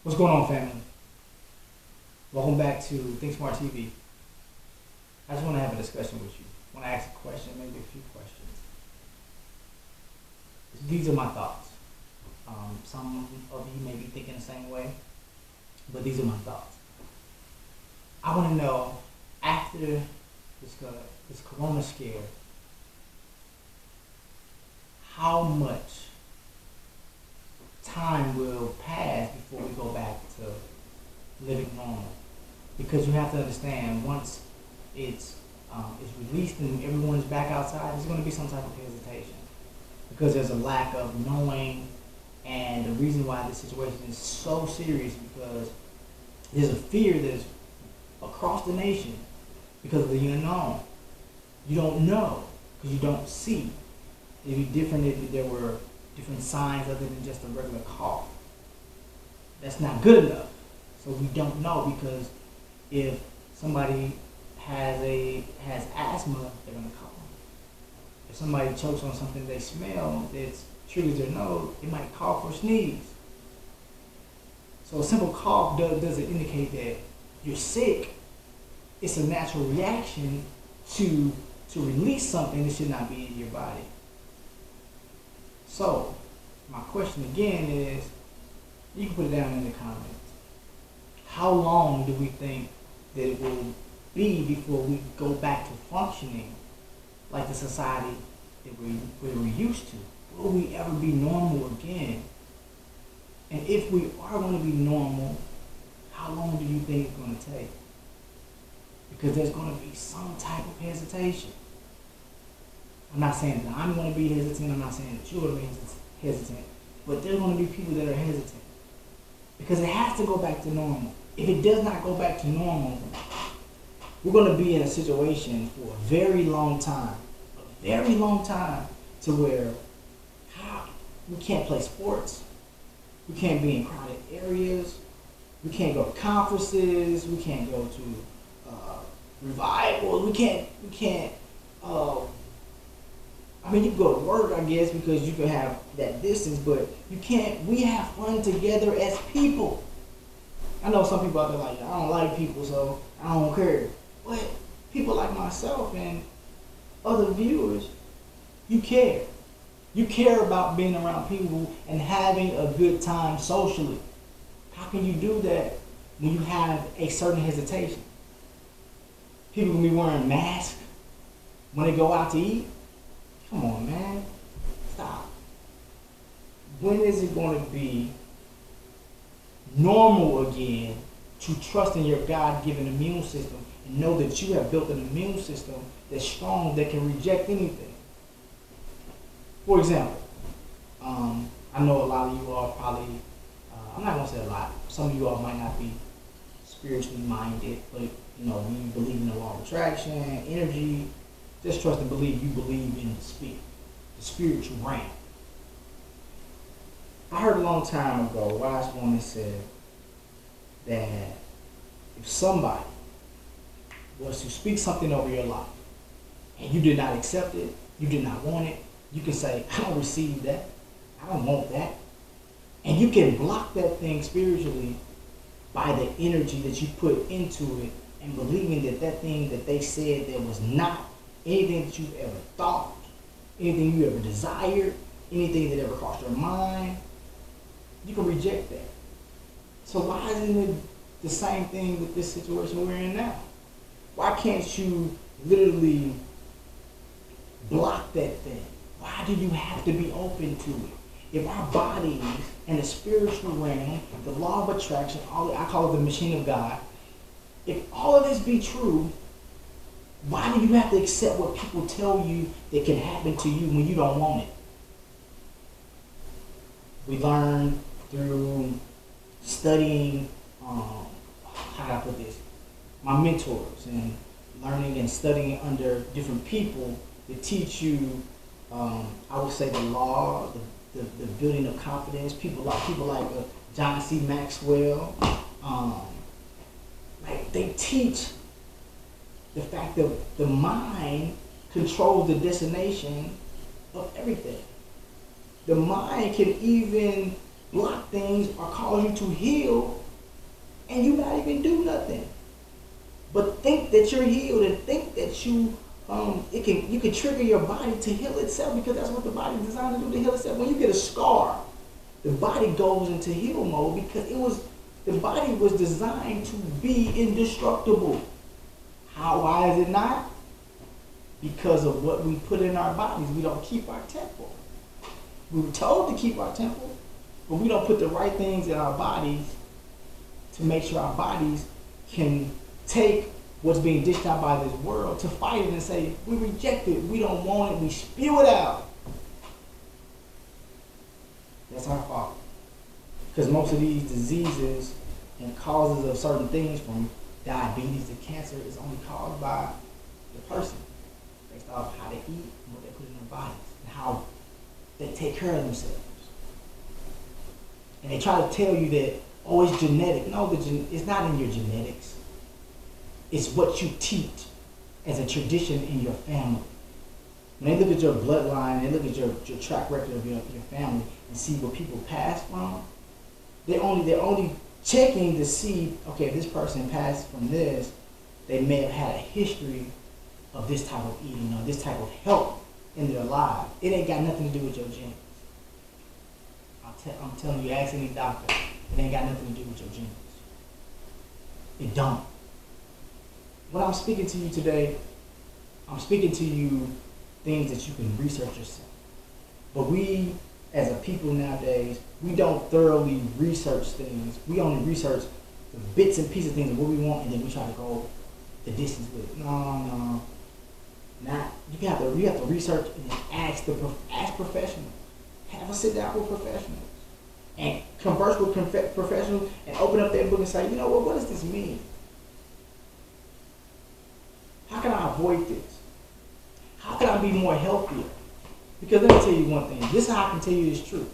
What's going on, family? Welcome back to ThinkSmart TV. I just want to have a discussion with you. I want to ask a question, maybe a few questions. These are my thoughts. Some of you may be thinking the same way, but these are my thoughts. I want to know, after this corona scare, how much time will pass before we go back to living normal? Because you have to understand, once it's released and everyone's back outside, there's going to be some type of hesitation because there's a lack of knowing. And the reason why this situation is so serious because there's a fear that is across the nation because of the unknown. You don't know because you don't see. It'd be different if there were different signs other than just a regular cough. That's not good enough. So we don't know, because if somebody has asthma, they're gonna cough. If somebody chokes on something they smell that triggers their nose, it might cough or sneeze. So a simple cough doesn't indicate that you're sick. It's a natural reaction to release something that should not be in your body. So my question again is, you can put it down in the comments. How long do we think that it will be before we go back to functioning like the society that we're used to? Will we ever be normal again? And if we are going to be normal, how long do you think it's going to take? Because there's going to be some type of hesitation. I'm not saying that I'm going to be hesitant. I'm not saying that you're going to be hesitant. But there's going to be people that are hesitant. Because it has to go back to normal. If it does not go back to normal, we're going to be in a situation for a very long time. A very long time, to where we can't play sports. We can't be in crowded areas. We can't go to conferences. We can't go to revivals. We can't. I mean, you can go to work, I guess, because you can have that distance, but you can't. We have fun together as people. I know some people out there like, I don't like people, so I don't care. But people like myself and other viewers, you care. You care about being around people and having a good time socially. How can you do that when you have a certain hesitation? People can be wearing masks when they go out to eat. Come on, man. Stop. When is it going to be normal again to trust in your God-given immune system and know that you have built an immune system that's strong, that can reject anything? For example, I know a lot of you all probably, I'm not going to say a lot, some of you all might not be spiritually minded, but you believe in the law of attraction, energy. Just trust and believe you believe in the spiritual realm. I heard a long time ago, a wise woman said that if somebody was to speak something over your life and you did not accept it, you did not want it, you can say, I don't receive that, I don't want that. And you can block that thing spiritually by the energy that you put into it and believing that that thing that they said that was not anything that you've ever thought, anything you ever desired, anything that ever crossed your mind, you can reject that. So why isn't it the same thing with this situation we're in now? Why can't you literally block that thing? Why do you have to be open to it? If our bodies and the spiritual realm, the law of attraction, I call it the machine of God, if all of this be true, why do you have to accept what people tell you that can happen to you when you don't want it? We learn through studying, how do I put this? My mentors, and learning and studying under different people that teach you, I would say, the law, the building of confidence. People like John C. Maxwell, like they teach the fact that the mind controls the destination of everything. The mind can even block things or cause you to heal, and you not even do nothing. But think that you're healed and think that you can trigger your body to heal itself, because that's what the body is designed to do, to heal itself. When you get a scar, the body goes into heal mode because the body was designed to be indestructible. Why is it not? Because of what we put in our bodies. We don't keep our temple. We were told to keep our temple, but we don't put the right things in our bodies to make sure our bodies can take what's being dished out by this world, to fight it and say, we reject it, we don't want it, we spew it out. That's our fault. Because most of these diseases and causes of certain things, from diabetes to cancer, is only caused by the person, based off how they eat and what they put in their bodies and how they take care of themselves. And they try to tell you that, oh, it's genetic. No, it's not in your genetics. It's what you teach as a tradition in your family. When they look at your bloodline, they look at your track record of your family and see what people pass from, they're only checking to see, okay, if this person passed from this, they may have had a history of this type of eating or this type of health in their lives. It ain't got nothing to do with your genes. I'm telling you, ask any doctor, it ain't got nothing to do with your genes. It don't. When I'm speaking to you today, I'm speaking to you things that you can research yourself. But we, as a people nowadays, we don't thoroughly research things. We only research the bits and pieces of things of what we want, and then we try to go the distance with it. No. Not. You have to research and then ask professionals. Have a sit down with professionals and converse with professionals and open up their book and say, you know what does this mean? How can I avoid this? How can I be more healthier? Because let me tell you one thing. This is how I can tell you this truth.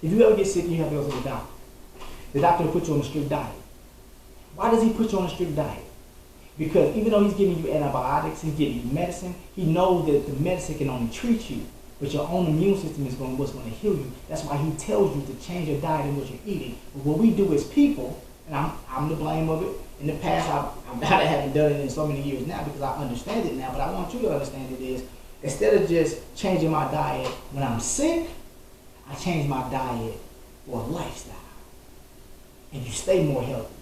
If you ever get sick, you have to go to the doctor. The doctor will put you on a strict diet. Why does he put you on a strict diet? Because even though he's giving you antibiotics, he's giving you medicine, he knows that the medicine can only treat you, but your own immune system is what's going to heal you. That's why he tells you to change your diet and what you're eating. But what we do as people, and I'm to blame of it. In the past, I haven't done it in so many years now because I understand it now, but I want you to understand it is, instead of just changing my diet when I'm sick, I change my diet for a lifestyle. And you stay more healthy.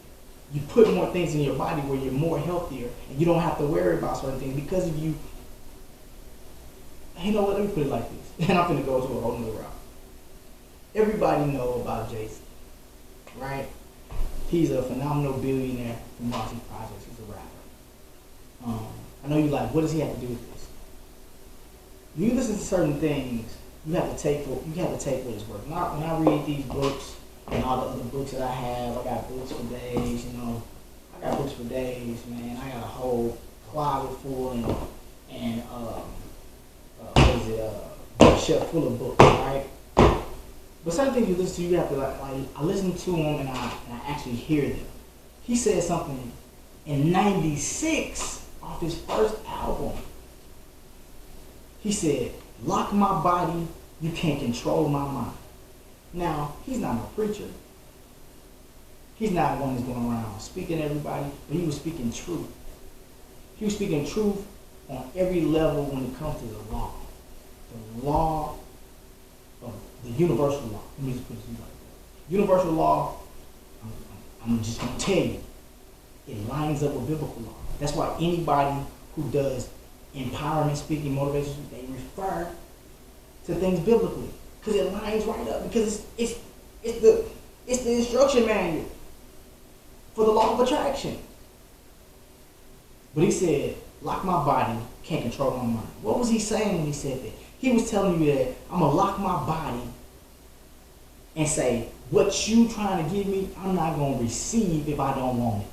You put more things in your body where you're more healthier, and you don't have to worry about certain things because of you. You know what, let me put it like this, and I'm going to go to a whole nother route. Everybody know about Jason, right? He's a phenomenal billionaire from Marcy Projects. He's a rapper. I know you like, what does he have to do with this? When you listen to certain things, you have to take what it's worth. When I read these books and all the other books that I have, I got books for days, I got books for days, man. I got a whole closet full and bookshelf full of books, right? But certain things you listen to, you have to like I listen to them and I actually hear them. He said something in '96 off his first album. He said, "Lock my body, you can't control my mind." Now, he's not a preacher. He's not one that's going around speaking to everybody, but he was speaking truth. He was speaking truth on every level when it comes to the law. The law of the universal law. Let me just put it like that. Universal law, I'm just going to tell you, it lines up with biblical law. That's why anybody who does empowerment speaking, motivation, they refer to things biblically. Because it lines right up. Because it's the instruction manual for the law of attraction. But he said, lock my body, can't control my mind. What was he saying when he said that? He was telling you that I'm going to lock my body and say, what you trying to give me, I'm not going to receive if I don't want it.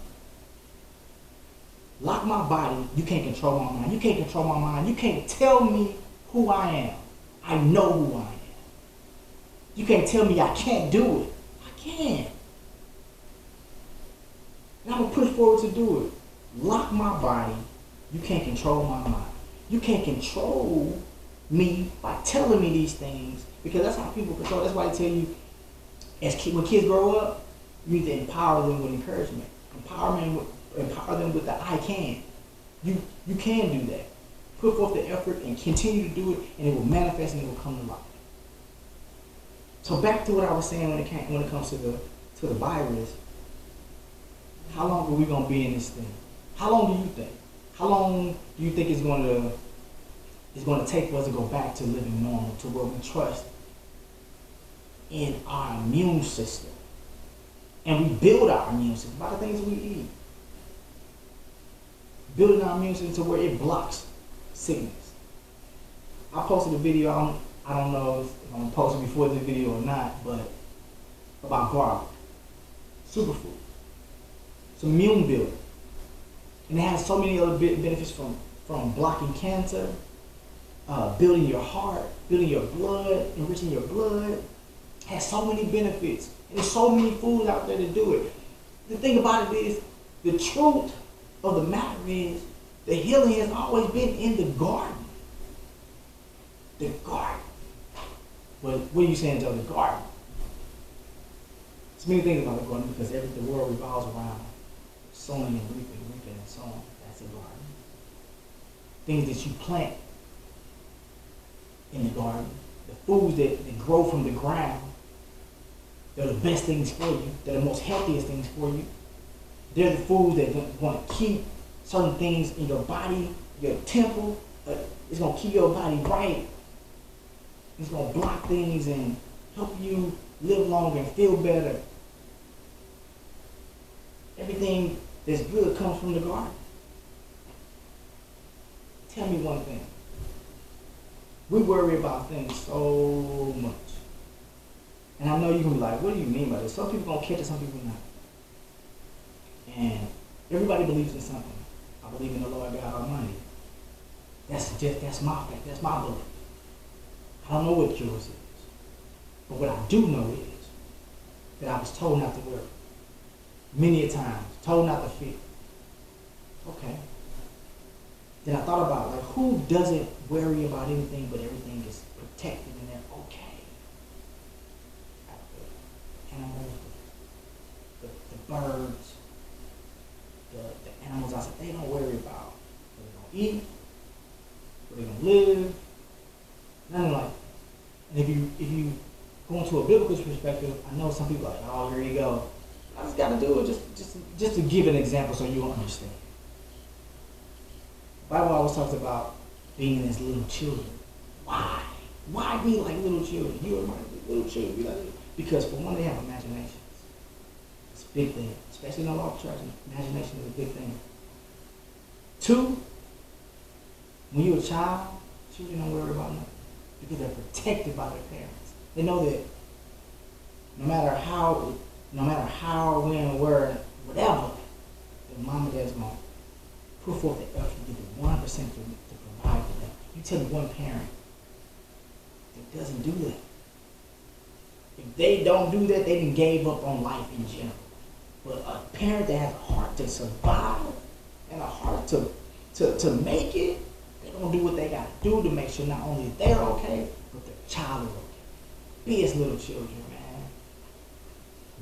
Lock my body, you can't control my mind. You can't control my mind. You can't tell me who I am. I know who I am. You can't tell me I can't do it. I can. And I'm going to push forward to do it. Lock my body, you can't control my mind. You can't control me by telling me these things, because that's how people control. That's why I tell you, When kids grow up, you need to empower them with encouragement. Empower them with the I can. You can do that. Put forth the effort and continue to do it, and it will manifest and it will come to life. So back to what I was saying when it comes to the virus. How long are we gonna be in this thing? How long do you think? How long do you think it's going to take for us to go back to living normal, to where we trust in our immune system, and we build our immune system by the things we eat, building our immune system to where it blocks sickness. I posted a video. I don't know if I'm gonna post it before the video or not, but about garlic, superfood. It's immune building, and it has so many other benefits from blocking cancer, building your heart, building your blood, enriching your blood. It has so many benefits, and there's so many foods out there to do it. The thing about it is, the truth of the matter is, the healing has always been in the garden. The garden. But what are you saying to the garden? There's many things about the garden, because the world revolves around sowing and reaping and so on. That's a garden. Things that you plant in the garden, the foods that grow from the ground, they're the best things for you. They're the most healthiest things for you. They're the foods that want to keep certain things in your body, your temple. It's going to keep your body right. It's going to block things and help you live longer and feel better. Everything that's good comes from the garden. Tell me one thing. We worry about things so much. And I know you're going to be like, what do you mean by this? Some people going to catch it, some people not. And everybody believes in something. I believe in the Lord God Almighty. That's my faith. That's my belief. I don't know what yours is. But what I do know is that I was told not to worry. Many a times. Told not to fear. Okay. Then I thought about, like, who doesn't worry about anything but everything is protected and they're okay? The animals, the birds, the animals outside, they don't worry about what they're going to eat, where they're going to live, nothing like that. And if you go into a biblical perspective, I know some people are like, oh, here you go. I just got to do it just to give an example so you'll understand. The Bible always talks about being as little children. Why? Why be like little children? You and my little children be like little. Because for one, they have imaginations. It's a big thing, especially in the law of attraction. Imagination is a big thing. Two, when you're a child, children don't worry about nothing because they're protected by their parents. They know that no matter how, when, where, whatever, their mom and dad's going to put forth the effort to give them 100% to provide for them. You tell me one parent that doesn't do that. If they don't do that, they done gave up on life in general. But a parent that has a heart to survive and a heart to make it, they're going to do what they got to do to make sure not only they're okay, but their child is okay. Be as little children, man.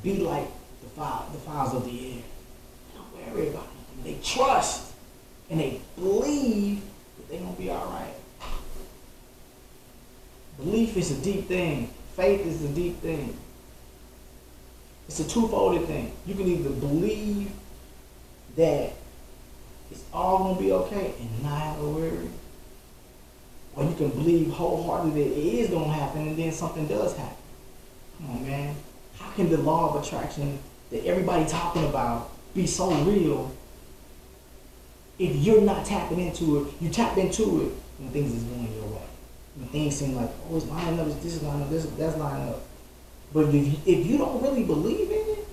Be like the fowls of the air. They don't worry about anything. They trust and they believe that they're going to be all right. Belief is a deep thing. Faith is a deep thing. It's a two-folded thing. You can either believe that it's all going to be okay and not have to worry, or you can believe wholeheartedly that it is going to happen and then something does happen. Come on, man. How can the law of attraction that everybody talking about be so real if you're not tapping into it? You tap into it when things is going your way. When things seem like, oh, it's lining up, this is lining up, that's lining up. But if you don't really believe in it,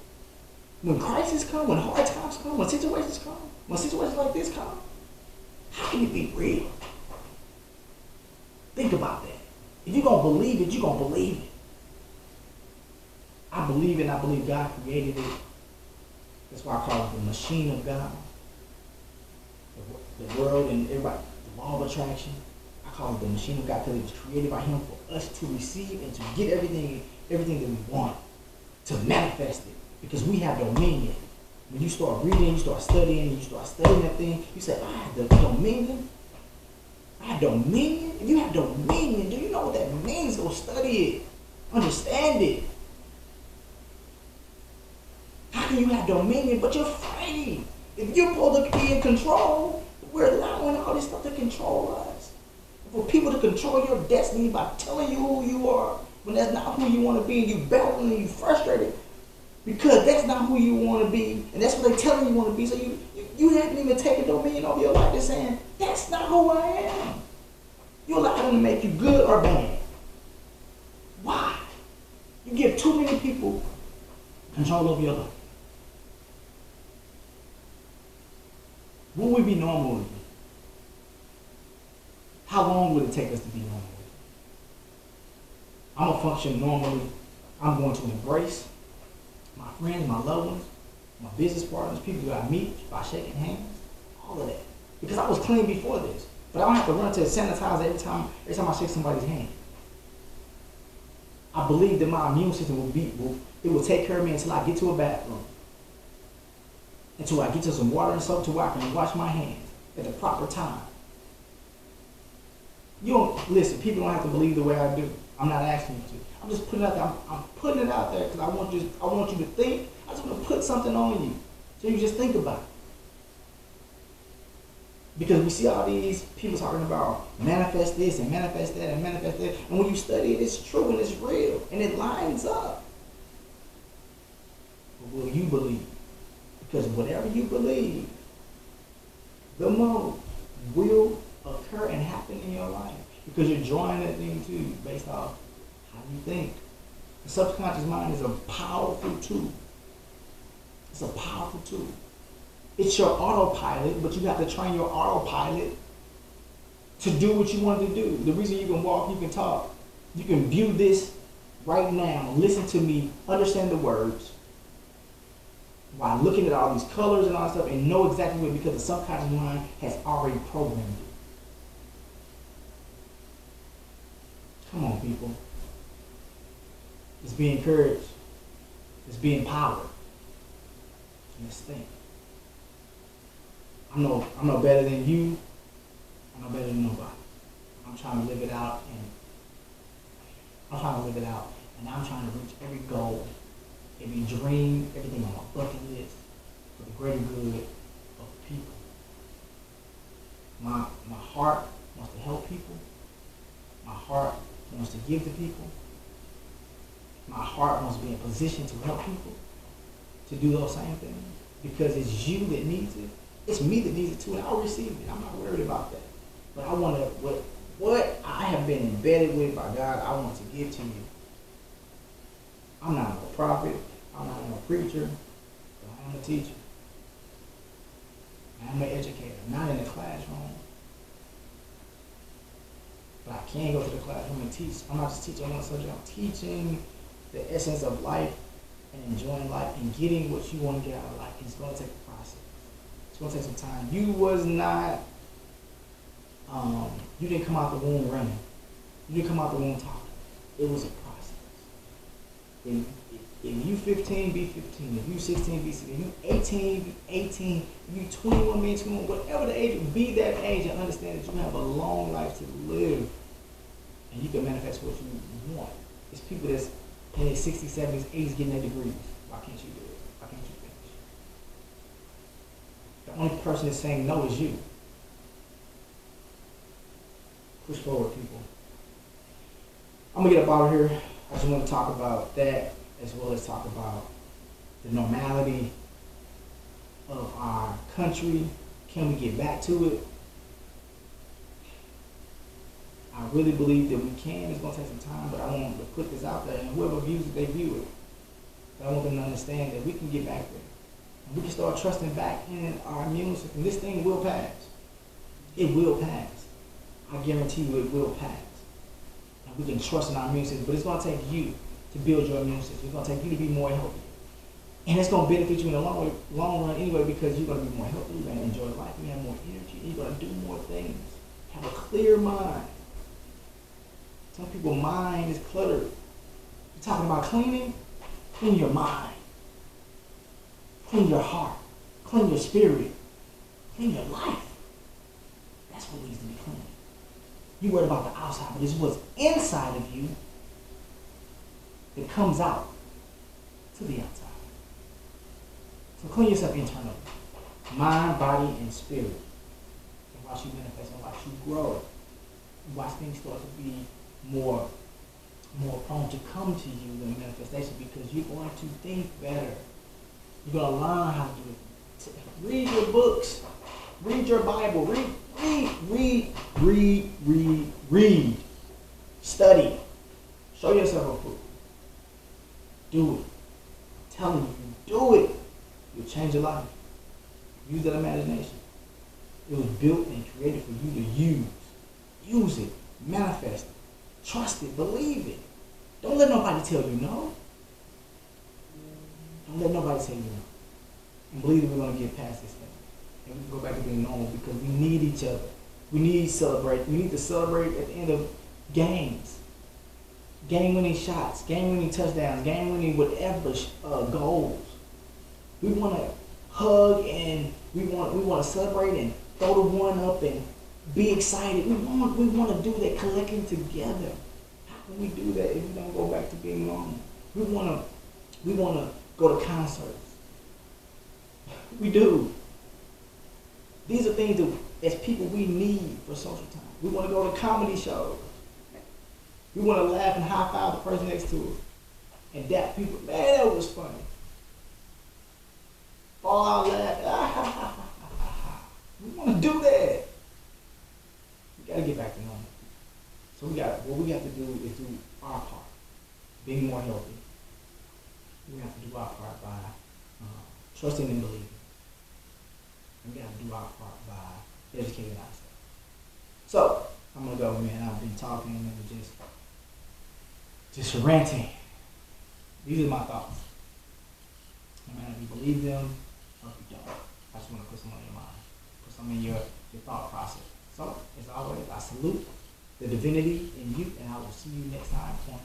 when crises come, when hard times come, when situations come, when situations like this come, how can it be real? Think about that. If you're going to believe it, you're going to believe it. I believe it, and I believe God created it. That's why I call it the machine of God. The world and everybody, the law of attraction. I call it the machine of God because it was created by Him for us to receive and to get everything that we want. to manifest it, because we have dominion. When you start reading, you start studying, you start studying that thing, you say, I have the dominion. I have dominion. If you have dominion, do you know what that means? Go study it. Understand it. How can you have dominion but you're afraid? If you're supposed to be in control, we're allowing all this stuff to control us. For people to control your destiny by telling you who you are, when that's not who you want to be, and you battling and you frustrated because that's not who you want to be, and that's what they're telling you want to be. So you haven't even taken dominion over your life. They're saying, that's not who I am. You allow them to make you good or bad. Why? You give too many people control over your life. What would be normal? How long would it take us to be normal? I'm going to function normally. I'm going to embrace my friends, my loved ones, my business partners, people that I meet by shaking hands, all of that. Because I was clean before this. But I don't have to run to sanitize every time I shake somebody's hand. I believe that my immune system will take care of me until I get to a bathroom. Until I get to some water and soap to where I can wash my hands at the proper time. You don't listen, people don't have to believe the way I do. I'm not asking you to. I'm just putting it out there. I'm putting it out there because I want you to think. I just want to put something on you. So you just think about it. Because we see all these people talking about manifest this and manifest that and manifest that. And when you study it, it's true and it's real. And it lines up. But will you believe? Because whatever you believe, the most will occur and happen in your life. Because you're drawing that thing to you based off how you think. The subconscious mind is a powerful tool. It's a powerful tool. It's your autopilot, but you have to train your autopilot to do what you want to do. The reason you can walk, you can talk, you can view this right now, listen to me, understand the words, while looking at all these colors and all that stuff and know exactly what, because the subconscious mind has already programmed it. Come on, people. Let's be encouraged. Let's be empowered. Let's think. I'm no better than you. I'm no better than nobody. I'm trying to live it out, and I'm trying to reach every goal, every dream, everything on my bucket list for the greater good of the people. My heart wants to help people. My heart wants to give to people. My heart wants to be in position to help people to do those same things, because it's you that needs it. It's me that needs it too, and I'll receive it. I'm not worried about that. But I want to, what I have been embedded with by God, I want to give to you. I'm not a prophet. I'm not a preacher. But I am a teacher. I am an educator. Not in the classroom. But I can go to the classroom and teach. I'm not just teaching one subject. I'm teaching the essence of life and enjoying life and getting what you want to get out of life. It's going to take a process. It's going to take some time. You was not, you didn't come out the womb running. You didn't come out the womb talking. It was a process. If you 15, be 15. If you 16, be 16. If you 18, be 18. If you 21, be 21. Whatever the age, be that age and understand that you have a long life to live. And you can manifest what you want. It's people that's in their 60s, 70s, 80s getting their degrees. Why can't you do it? Why can't you finish? The only person that's saying no is you. Push forward, people. I'm going to get up out of here. I just want to talk about that, as well as talk about the normality of our country. Can we get back to it? I really believe that we can. It's going to take some time, but I want to put this out there, and whoever views it, they view it. But I want them to understand that we can get back there. And we can start trusting back in our immune system. This thing will pass. It will pass. I guarantee you it will pass. And we can trust in our immune system, but it's going to take you to build your immune system. It's going to take you to be more healthy. And it's going to benefit you in the long run anyway, because you're going to be more healthy, you're going to enjoy life, you have more energy, you're going to do more things. Have a clear mind. Some people's mind is cluttered. You're talking about cleaning? Clean your mind. Clean your heart. Clean your spirit. Clean your life. That's what needs to be clean. You worried about the outside, but it's what's inside of you that comes out to the outside. So clean yourself internally. Mind, body, and spirit. And watch you manifest and watch you grow. Watch things start to be more prone to come to you in manifestation because you're going to think better. You're going to learn how to do it. Read your books. Read your Bible. Read. Study. Show yourself approved. Do it. I'm telling you, do it. You'll change your life. Use that imagination. It was built and created for you to use. Use it. Manifest it. Trust it. Believe it. Don't let nobody tell you no. Don't let nobody tell you no. And believe that we're going to get past this thing. And we can go back to being normal because we need each other. We need to celebrate. We need to celebrate at the end of games. Game-winning shots. Game-winning touchdowns. Game-winning whatever goals. We want to hug and we want to celebrate and throw the one up and be excited. We want to do that collecting together. How can we do that if we don't go back to being normal? We want to go to concerts. We do. These are things that, as people, we need for social time. We want to go to comedy shows. We want to laugh and high five the person next to us. And dap people. Man, that was funny. Fall out laugh. We want to do that. We got to get back to normal. So what we have to do is do our part. Being more healthy. We have to do our part by trusting and believing. And we have to do our part by educating ourselves. So, I'm going to go, man. I've been talking and just ranting. These are my thoughts. No matter if you believe them or if you don't. I just want to put some on your mind. Put some in your thought process. So, as always, I salute the divinity in you, and I will see you next time on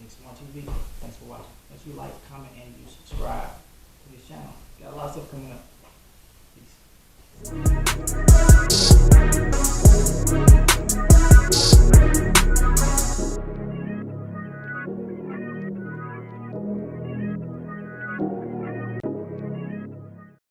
ThinkSmart TV. Thanks for watching. Make sure you like, comment, and you subscribe to this channel. Got a lot of stuff coming up. Peace.